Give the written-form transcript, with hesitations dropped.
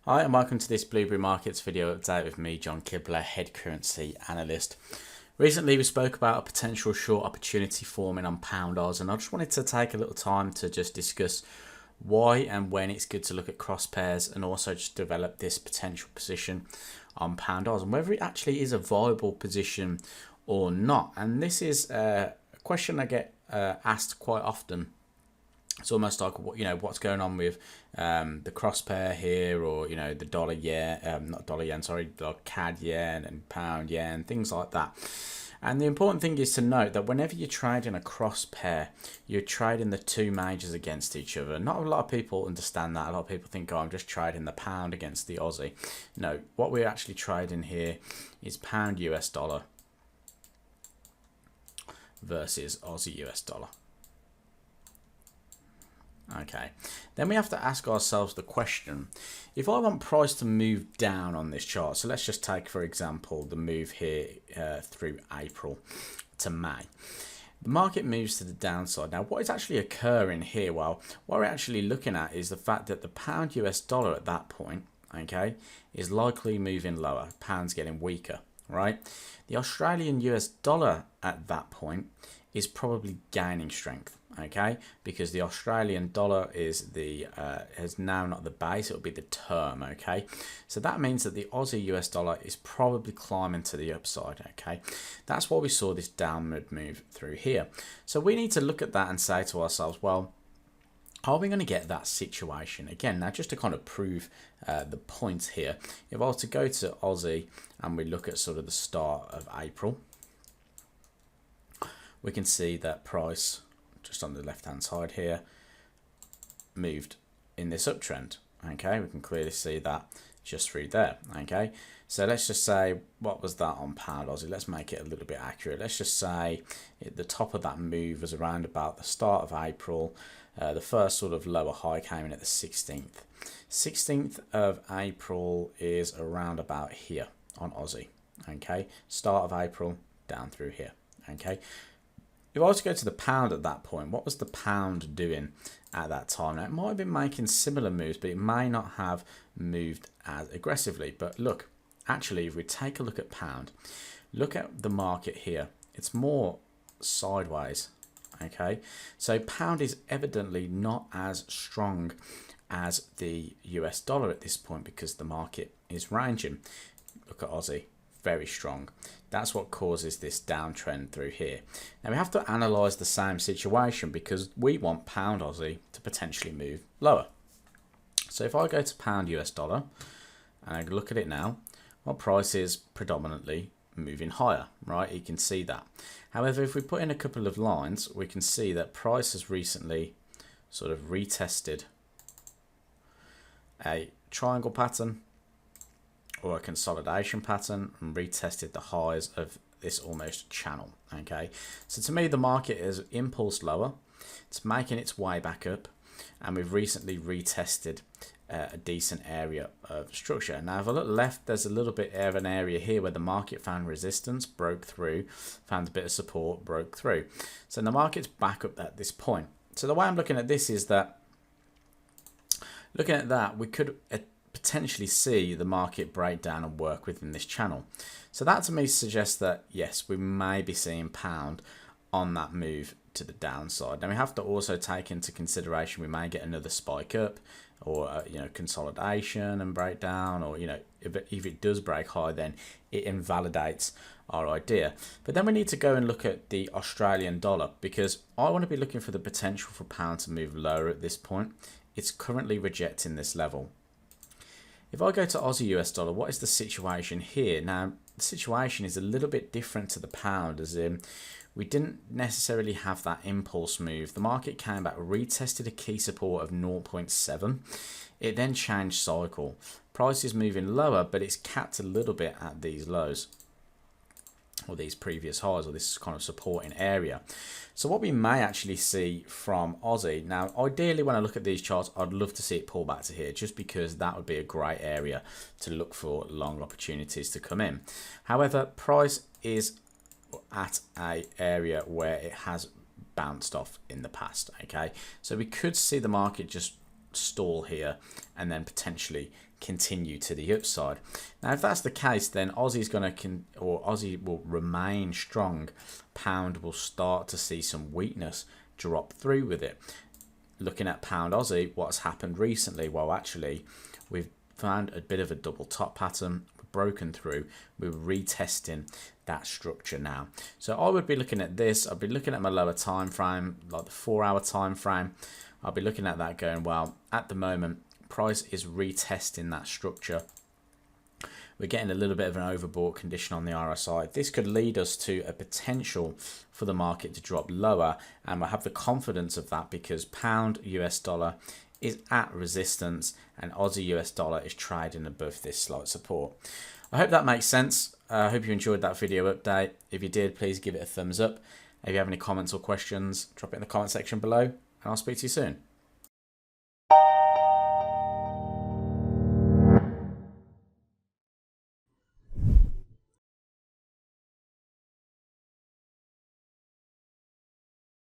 Hi and welcome to this Blueberry Markets video update with me, John Kibler, head currency analyst. Recently we spoke about a potential short opportunity forming on pound Oz, and I just wanted to take a little time to just discuss why and when it's good to look at cross pairs, and also just develop this potential position on pound Oz and whether it actually is a viable position or not. And this is a question I get asked quite often. It's almost like, what's going on with the cross pair here, or the dollar yen, not dollar yen, sorry, the CAD yen and pound yen, things like that. And the important thing is to note that whenever you're trading a cross pair, you're trading the two majors against each other. Not a lot of people understand that. A lot of people think, oh, I'm just trading the pound against the Aussie. No, what we're actually trading here is pound US dollar versus Aussie US dollar. Okay, then we have to ask ourselves the question, if I want price to move down on this chart, so let's just take for example the move here through April to May. The market moves to the downside. Now what is actually occurring here? Well, what we're actually looking at is the fact that the pound US dollar at that point, okay, is likely moving lower. Pound's getting weaker, right? The Australian US dollar at that point is probably gaining strength, okay, because the Australian dollar is now not the base, it'll be the term, okay. So that means that the Aussie US dollar is probably climbing to the upside, okay. That's why we saw this downward move through here. So we need to look at that and say to ourselves, well, are we going to get that situation again? Now, just to kind of prove the point here, if I was to go to Aussie and we look at sort of the start of April, we can see that price, just on the left hand side here, moved in this uptrend. Okay, we can clearly see that just through there. Okay, so let's just say, what was that on pound Aussie? Let's make it a little bit accurate. Let's just say the top of that move was around about the start of April. The first sort of lower high came in at the 16th. 16th of April is around about here on Aussie. Okay, start of April down through here. Okay. If I was to go to the pound at that point, what was the pound doing at that time? Now, it might have been making similar moves, but it may not have moved as aggressively. But look, actually, if we take a look at pound, look at the market here. It's more sideways, okay? So pound is evidently not as strong as the US dollar at this point because the market is ranging. Look at Aussie. Very strong. That's what causes this downtrend through here. Now we have to analyze the same situation because we want pound Aussie to potentially move lower. So if I go to pound US dollar and I look at it now, well, price is predominantly moving higher, right? You can see that. However, if we put in a couple of lines, we can see that price has recently sort of retested a triangle pattern or a consolidation pattern and retested the highs of this almost channel. Okay, so to me the market is impulsed lower, it's making its way back up, and we've recently retested a decent area of structure. Now if I look left, there's a little bit of an area here where the market found resistance, broke through, found a bit of support, broke through. So the market's back up at this point. So the way I'm looking at this is that, looking at that, we could potentially see the market break down and work within this channel. So that to me suggests that yes, we may be seeing pound on that move to the downside. Now we have to also take into consideration we may get another spike up, or consolidation and breakdown, or if it does break high, then it invalidates our idea. But then we need to go and look at the Australian dollar, because I want to be looking for the potential for pound to move lower at this point. It's currently rejecting this level. If I go to Aussie US dollar, what is the situation here? Now, the situation is a little bit different to the pound, as in we didn't necessarily have that impulse move. The market came back, retested a key support of 0.7. It then changed cycle. Price is moving lower, but it's capped a little bit at these lows, or these previous highs, or this kind of supporting area. So what we may actually see from Aussie, now ideally when I look at these charts, I'd love to see it pull back to here, just because that would be a great area to look for long opportunities to come in. However, price is at a area where it has bounced off in the past. Okay, so we could see the market just stall here and then potentially continue to the upside. Now, if that's the case, then Aussie's Aussie will remain strong. Pound will start to see some weakness drop through with it. Looking at pound Aussie, what's happened recently? Well, actually, we've found a bit of a double top pattern, broken through. We're retesting that structure now. So I would be looking at this. I'd be looking at my lower time frame, like the 4-hour time frame. I'll be looking at that going, well, at the moment, price is retesting that structure. We're getting a little bit of an overbought condition on the RSI. This could lead us to a potential for the market to drop lower, and we'll have the confidence of that because pound US dollar is at resistance and Aussie US dollar is trading above this slight support. I hope that makes sense. I hope you enjoyed that video update. If you did, please give it a thumbs up. If you have any comments or questions, drop it in the comment section below, and I'll speak to you soon.